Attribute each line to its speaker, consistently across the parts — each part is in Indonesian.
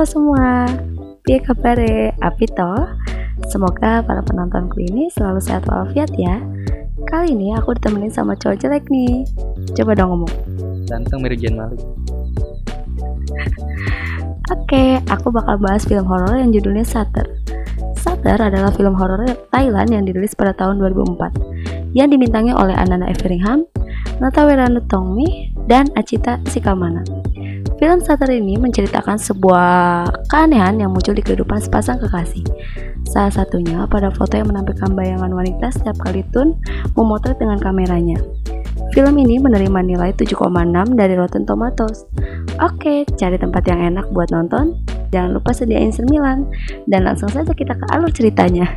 Speaker 1: Halo semua, piye kabare? Api toh? Semoga para penontonku ini selalu sehat walafiat ya. Kali ini aku ditemenin sama cowok jelek nih. Coba dong ngomong.
Speaker 2: Ganteng mirip Zayn Malik.
Speaker 1: Oke, aku bakal bahas film horor yang judulnya Shutter. Shutter adalah film horor Thailand yang dirilis pada tahun 2004 yang dimintangi oleh Ananda Everingham, Natawira Tongmi, dan Achita Sikamana. Film Shutter ini menceritakan sebuah keanehan yang muncul di kehidupan sepasang kekasih. Salah satunya pada foto yang menampilkan bayangan wanita setiap kali Tun memotret dengan kameranya. Film ini menerima nilai 7,6 dari Rotten Tomatoes. Oke, cari tempat yang enak buat nonton. Jangan lupa sediain cemilan. Dan langsung saja kita ke alur ceritanya.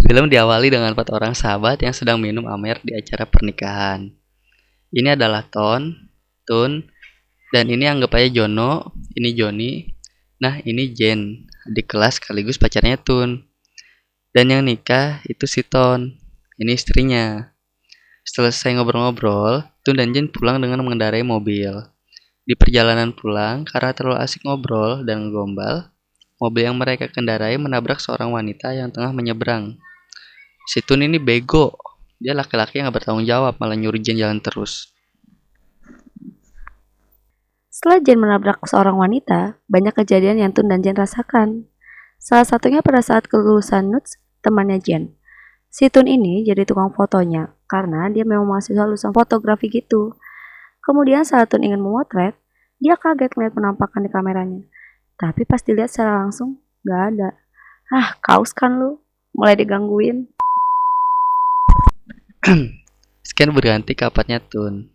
Speaker 2: Film diawali dengan 4 orang sahabat yang sedang minum amer di acara pernikahan. Ini adalah Ton, Tun, dan ini anggap aja Jono, ini Joni, nah ini Jen, adik kelas sekaligus pacarnya Tun. Dan yang nikah itu si Ton, ini istrinya. Setelah selesai ngobrol-ngobrol, Tun dan Jen pulang dengan mengendarai mobil. Di perjalanan pulang, karena terlalu asik ngobrol dan ngegombal, mobil yang mereka kendarai menabrak seorang wanita yang tengah menyeberang. Si Tun ini bego. Dia laki-laki yang gak bertanggung jawab, malah nyuruh Jen jalan terus.
Speaker 1: Setelah Jen menabrak seorang wanita, banyak kejadian yang Tun dan Jen rasakan. Salah satunya pada saat kelulusan Nuts, temannya Jen. Si Tun ini jadi tukang fotonya, karena dia memang mahasiswa lulusan fotografi gitu. Kemudian saat Tun ingin memotret, dia kaget melihat penampakan di kameranya. Tapi pas dilihat secara langsung, gak ada. Kaus kan lu? Mulai digangguin.
Speaker 2: Scan berganti ke apartnya Tun.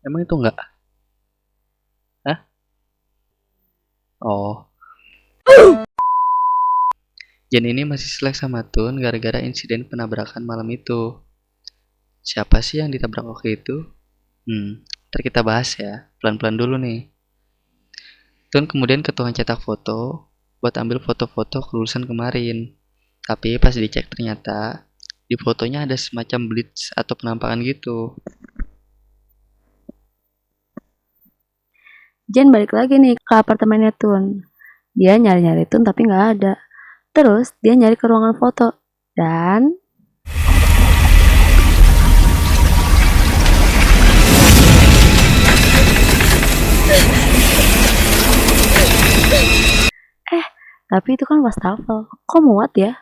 Speaker 2: Emang itu enggak? Hah? Oh. Jen ini masih selek sama Tun gara-gara insiden penabrakan malam itu. Siapa sih yang ditabrak waktu itu? Ntar kita bahas ya. Pelan-pelan dulu nih. Tun kemudian ke tukang cetak foto buat ambil foto-foto kelulusan kemarin. Tapi pas dicek ternyata di fotonya ada semacam blitz atau penampakan gitu.
Speaker 1: Jen balik lagi nih ke apartemennya Tun. Dia nyari-nyari Tun tapi nggak ada. Terus dia nyari ke ruangan foto. Dan tapi itu kan wastafel. Kok muat ya?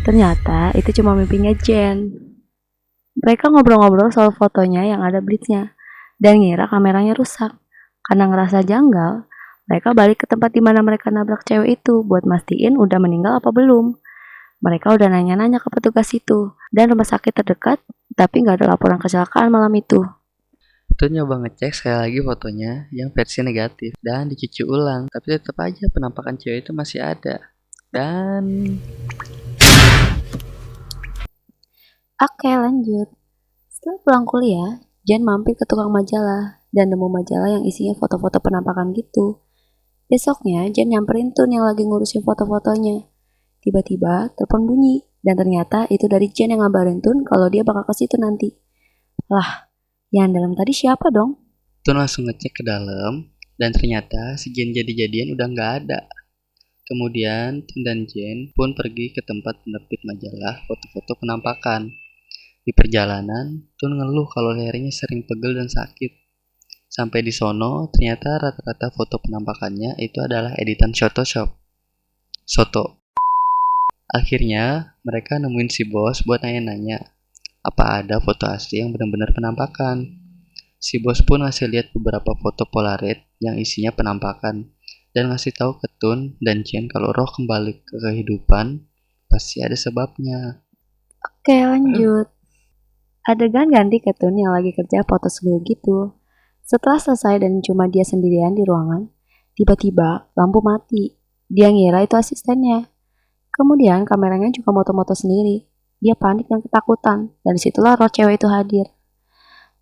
Speaker 1: Ternyata itu cuma mimpinya Jen. Mereka ngobrol-ngobrol soal fotonya yang ada blitznya dan ngira kameranya rusak. Karena ngerasa janggal, mereka balik ke tempat di mana mereka nabrak cewek itu buat mastiin udah meninggal apa belum. Mereka udah nanya-nanya ke petugas itu dan rumah sakit terdekat, tapi nggak ada laporan kecelakaan malam itu.
Speaker 2: Tun nyoba ngecek sekali lagi fotonya yang versi negatif dan dicuci ulang, tapi tetap aja penampakan cewek itu masih ada. Dan
Speaker 1: Oke, lanjut. Setelah pulang kuliah, Jen mampir ke tukang majalah dan nemu majalah yang isinya foto-foto penampakan gitu. Besoknya, Jen nyamperin Tun yang lagi ngurusin foto-fotonya. Tiba-tiba, telepon bunyi, dan ternyata itu dari Jen yang ngabarin Tun kalau dia bakal ke situ nanti. Lah, yang dalam tadi siapa dong?
Speaker 2: Tun langsung ngecek ke dalam dan ternyata si Jen jadi-jadian udah nggak ada. Kemudian Tun dan Jen pun pergi ke tempat penerbit majalah foto-foto penampakan. Di perjalanan, Tun ngeluh kalau lehernya sering pegel dan sakit. Sampai di sono, ternyata rata-rata foto penampakannya itu adalah editan Photoshop. Soto. Akhirnya, mereka nemuin si bos buat nanya-nanya, apa ada foto asli yang benar-benar penampakan. Si bos pun ngasih lihat beberapa foto Polaroid yang isinya penampakan dan ngasih tahu ke Tun dan Jen kalau roh kembali ke kehidupan pasti ada sebabnya.
Speaker 1: Oke, lanjut. Adegan ganti ke Tun yang lagi kerja foto segel gitu. Setelah selesai dan cuma dia sendirian di ruangan, tiba-tiba lampu mati. Dia ngira itu asistennya. Kemudian kameranya juga moto-moto sendiri. Dia panik dan ketakutan, dan disitulah roh cewek itu hadir.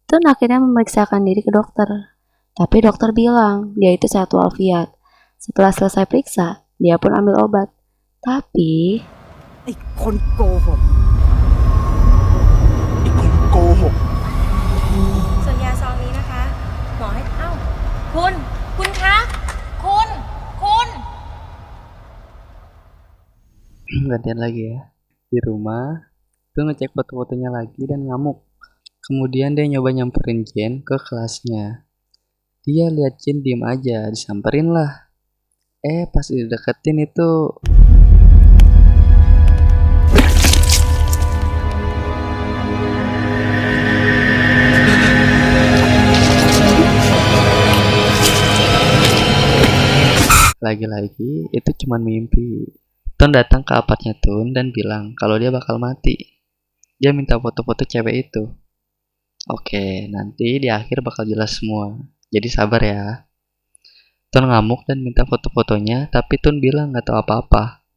Speaker 1: Tun akhirnya memeriksakan diri ke dokter. Tapi dokter bilang dia itu sehat walafiat. Setelah selesai periksa, dia pun ambil obat. Tapi
Speaker 3: ไอ้คนโกหกไอ้คนโกหก
Speaker 4: ส่วนยาซองนี้นะคะ หมอให้คุณคะ คุณ
Speaker 2: Gantian lagi ya. Di rumah, tuh ngecek foto-fotonya lagi dan ngamuk. Kemudian dia nyoba nyamperin Jen ke kelasnya. Dia lihat Jen diem aja, disamperin lah. Pas dideketin itu lagi-lagi itu cuman mimpi. Tun datang ke apartnya Tun dan bilang kalau dia bakal mati. Dia minta foto-foto cewek itu. Oke, nanti di akhir bakal jelas semua. Jadi sabar ya. Tun ngamuk dan minta foto-fotonya, tapi Tun bilang gak tahu apa-apa.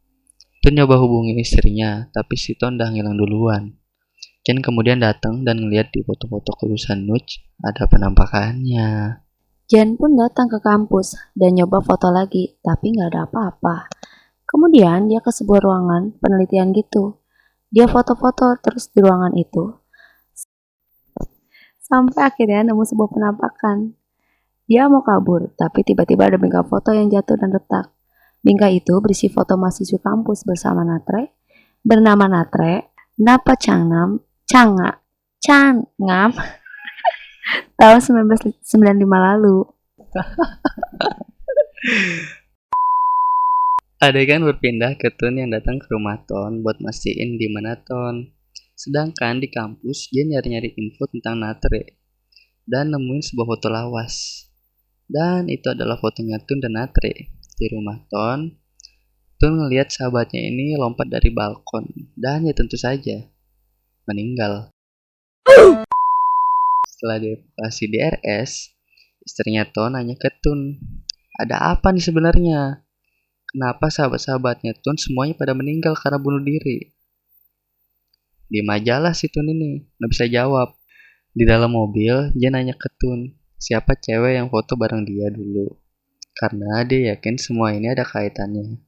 Speaker 2: Tun nyoba hubungi istrinya, tapi si Tun udah ngilang duluan. Jen kemudian datang dan ngeliat di foto-foto kelulusan Nuj ada penampakannya.
Speaker 1: Jen pun datang ke kampus dan nyoba foto lagi, tapi nggak ada apa-apa. Kemudian dia ke sebuah ruangan penelitian gitu. Dia foto-foto terus di ruangan itu. Sampai akhirnya nemu sebuah penampakan. Dia mau kabur, tapi tiba-tiba ada bingkai foto yang jatuh dan retak. Bingkai itu berisi foto mahasiswa kampus bersama Natre, bernama Natre, Napa Changam, tahun 1995 lalu.
Speaker 2: Adegan berpindah ke Tun yang datang ke rumah Ton buat mastiin di mana Ton. Sedangkan di kampus dia nyari-nyari info tentang Natre dan nemuin sebuah foto lawas. Dan itu adalah fotonya Tun dan Natre. Di rumah Ton ngelihat sahabatnya ini lompat dari balkon dan ya tentu saja meninggal. Setelah dievakuasi di RS, istrinya Ton nanya ke Tun, ada apa nih sebenarnya? Kenapa sahabat-sahabatnya Tun semuanya pada meninggal karena bunuh diri? Di majalah si Tun ini, nggak bisa jawab. Di dalam mobil, dia nanya ke Tun, siapa cewek yang foto bareng dia dulu. Karena dia yakin semua ini ada kaitannya.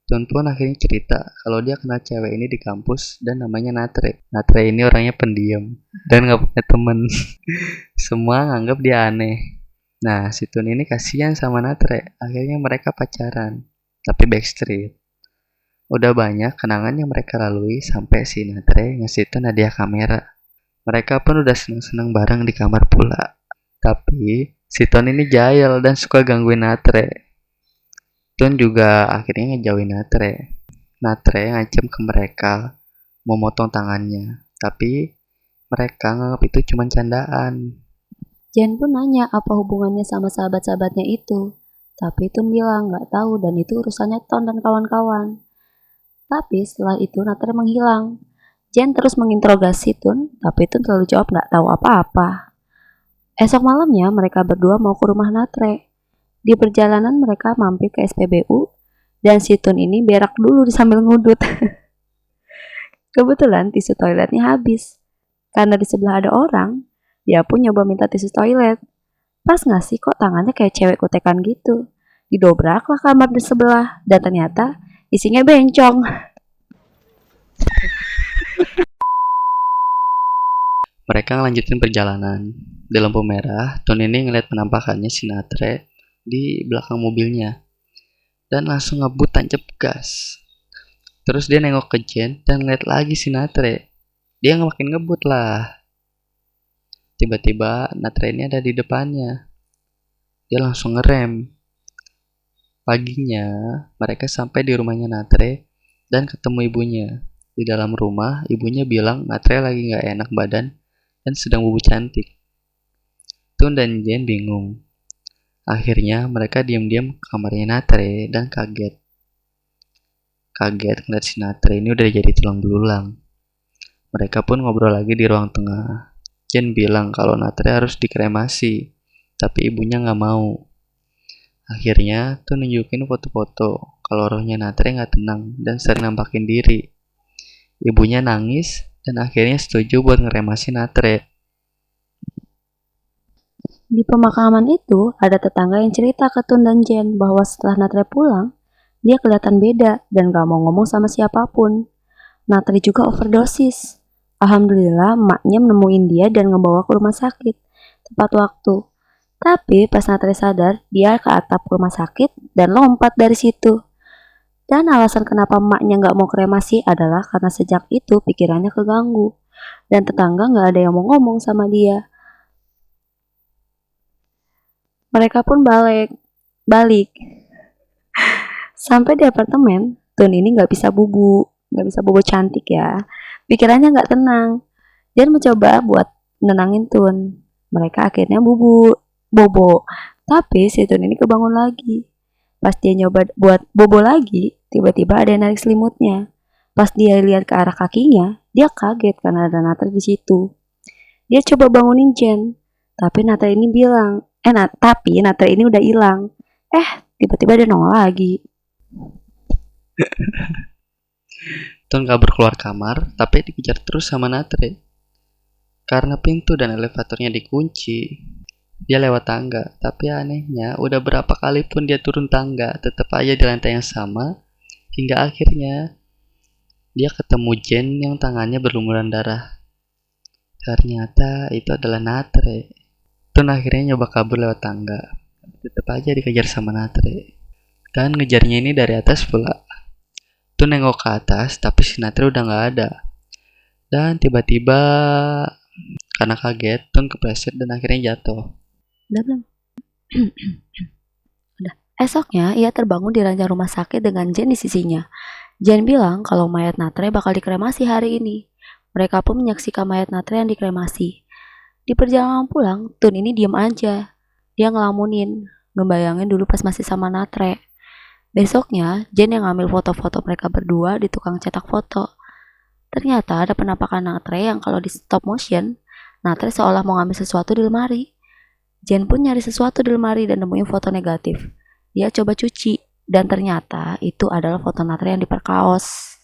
Speaker 2: Tun pun akhirnya cerita kalau dia kenal cewek ini di kampus dan namanya Natre. Natre ini orangnya pendiam dan nggak punya temen. Semua nganggap dia aneh. Nah, si Tun ini kasihan sama Natre. Akhirnya mereka pacaran. Tapi backstreet. Udah banyak kenangan yang mereka lalui sampai si Natre ngasih Tun hadiah kamera. Mereka pun udah seneng-seneng bareng di kamar pula. Tapi si Tun ini jahil dan suka gangguin Natre. Tun juga akhirnya ngejauhin Natre. Natre ngancem ke mereka mau motong tangannya. Tapi mereka nganggap itu cuma candaan.
Speaker 1: Jen pun nanya apa hubungannya sama sahabat-sahabatnya itu. Tapi Tun bilang nggak tahu dan itu urusannya Ton dan kawan-kawan. Tapi setelah itu Natre menghilang. Jen terus menginterogasi Tun, tapi Tun selalu jawab nggak tahu apa-apa. Esok malamnya mereka berdua mau ke rumah Natre. Di perjalanan mereka mampir ke SPBU dan si Tun ini berak dulu sambil ngudut. Kebetulan tisu toiletnya habis. Karena di sebelah ada orang, dia pun nyoba minta tisu toilet. Pas ngasih kok tangannya kayak cewek kutekan gitu. Didobraklah kamar di sebelah dan ternyata isinya bencong.
Speaker 2: Mereka ngelanjutin perjalanan. Di lampu merah, Tun ini ngeliat penampakannya si Natre di belakang mobilnya. Dan langsung ngebut tancap gas. Terus dia nengok ke Jen dan ngeliat lagi si Natre. Dia makin ngebut lah. Tiba-tiba Natre ini ada di depannya. Dia langsung ngerem. Paginya, mereka sampai di rumahnya Natre dan ketemu ibunya. Di dalam rumah, ibunya bilang Natre lagi gak enak badan dan sedang bubuk cantik. Tun dan Jen bingung. Akhirnya mereka diam-diam ke kamarnya Natre dan kaget. Kaget ngeliat si Natre ini udah jadi tulang belulang. Mereka pun ngobrol lagi di ruang tengah. Jen bilang kalau Natre harus dikremasi, tapi ibunya gak mau. Akhirnya Tun nunjukin foto-foto kalau rohnya Natre gak tenang dan sering nampakin diri. Ibunya nangis dan akhirnya setuju buat ngeremasi Natre.
Speaker 1: Di pemakaman itu, ada tetangga yang cerita ke Tun dan Jen bahwa setelah Natre pulang, dia kelihatan beda dan gak mau ngomong sama siapapun. Natre juga overdosis. Alhamdulillah, emaknya menemuin dia dan ngebawa ke rumah sakit tepat waktu. Tapi pas Natre sadar, dia ke atap rumah sakit dan lompat dari situ. Dan alasan kenapa emaknya gak mau kremasi adalah karena sejak itu pikirannya keganggu. Dan tetangga gak ada yang mau ngomong sama dia. Mereka pun balik. Sampai di apartemen, Tun ini gak bisa bobo cantik ya. Pikirannya gak tenang. Dia mencoba buat nenangin Tun. Mereka akhirnya bobo. Tapi si Tun ini kebangun lagi. Pas dia nyoba buat bobo lagi, tiba-tiba ada yang narik selimutnya. Pas dia lihat ke arah kakinya, dia kaget karena ada Natre di situ. Dia coba bangunin Jen, tapi Natre ini udah hilang. Tiba-tiba dia nongol lagi.
Speaker 2: Tun kabur keluar kamar, tapi dikejar terus sama Natre. Karena pintu dan elevatornya dikunci, dia lewat tangga. Tapi anehnya, udah berapa kali pun dia turun tangga, tetap aja di lantai yang sama. Hingga akhirnya, dia ketemu Jen yang tangannya berlumuran darah. Ternyata itu adalah Natre. Tun akhirnya nyoba kabur lewat tangga. Tetap aja dikejar sama Natre. Dan ngejarnya ini dari atas pula. Tun nengok ke atas, tapi si Natre udah gak ada. Dan tiba-tiba, karena kaget, Tun kepleset dan akhirnya jatuh.
Speaker 1: Udah belum? Udah. Esoknya, ia terbangun di ranjang rumah sakit dengan Jen di sisinya. Jen bilang kalau mayat Natre bakal dikremasi hari ini. Mereka pun menyaksikan mayat Natre yang dikremasi. Di perjalanan pulang, Tun ini diam aja. Dia ngelamunin, ngebayangin dulu pas masih sama Natre. Besoknya, Jen yang ngambil foto-foto mereka berdua di tukang cetak foto. Ternyata ada penampakan Natre yang kalau di stop motion, Natre seolah mau ngambil sesuatu di lemari. Jen pun nyari sesuatu di lemari dan nemuin foto negatif. Dia coba cuci, dan ternyata itu adalah foto Natre yang diperkaos.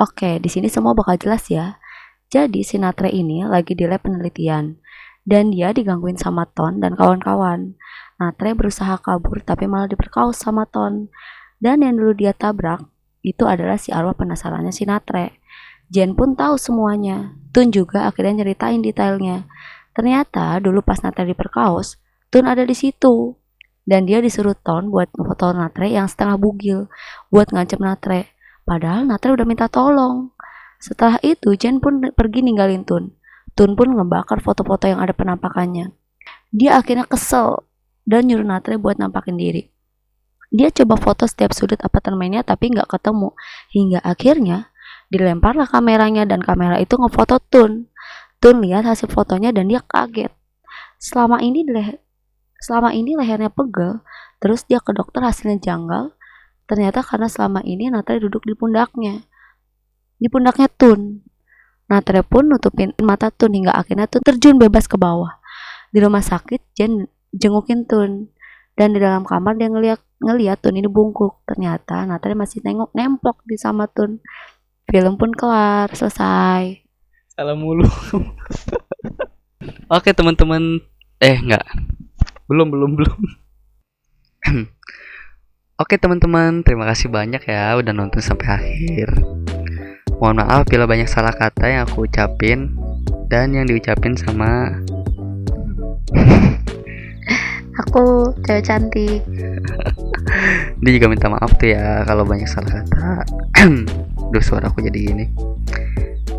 Speaker 1: Oke, di sini semua bakal jelas ya. Jadi si Natre ini lagi di lab penelitian, dan dia digangguin sama Ton dan kawan-kawan. Natre berusaha kabur tapi malah diperkaos sama Ton. Dan yang dulu dia tabrak, itu adalah si arwah penasarannya si Natre. Jen pun tahu semuanya. Tun juga akhirnya nyeritain detailnya. Ternyata dulu pas Natre diperkaos, Tun ada di situ. Dan dia disuruh Ton buat foto Natre yang setengah bugil, buat ngancam Natre. Padahal Natre udah minta tolong. Setelah itu, Jen pun pergi ninggalin Tun. Tun pun ngebakar foto-foto yang ada penampakannya. Dia akhirnya kesel dan nyuruh Natre buat nampakin diri. Dia coba foto setiap sudut apartemennya tapi nggak ketemu. Hingga akhirnya dilemparlah kameranya dan kamera itu ngefoto Tun. Tun lihat hasil fotonya dan dia kaget. Selama ini lehernya pegel, terus dia ke dokter hasilnya janggal. Ternyata karena selama ini Natre duduk di pundaknya Tun. Natre pun nutupin mata Tun hingga akhirnya Tun terjun bebas ke bawah. Di rumah sakit, Jen jengukin Tun. Dan di dalam kamar dia ngeliat Tun ini bungkuk. Ternyata Natre masih nemplok di sama Tun. Film pun kelar, selesai.
Speaker 2: Salah mulu. Oke teman-teman. Enggak. Belum. Oke teman-teman, terima kasih banyak ya udah nonton sampai akhir. Mohon maaf bila banyak salah kata yang aku ucapin dan yang diucapin sama
Speaker 1: Aku cewek cantik.
Speaker 2: dia juga minta maaf tuh ya kalau banyak salah kata. Duh, suara aku jadi gini.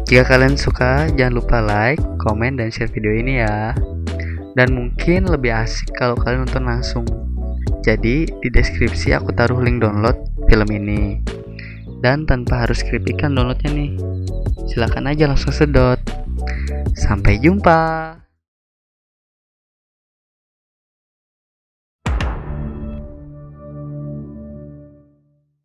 Speaker 2: Jika kalian suka, jangan lupa like, komen, dan share video ini ya. Dan mungkin lebih asik kalau kalian nonton langsung. Jadi di deskripsi aku taruh link download film ini. Dan tanpa harus klik ikan downloadnya nih, silakan aja langsung sedot. Sampai jumpa.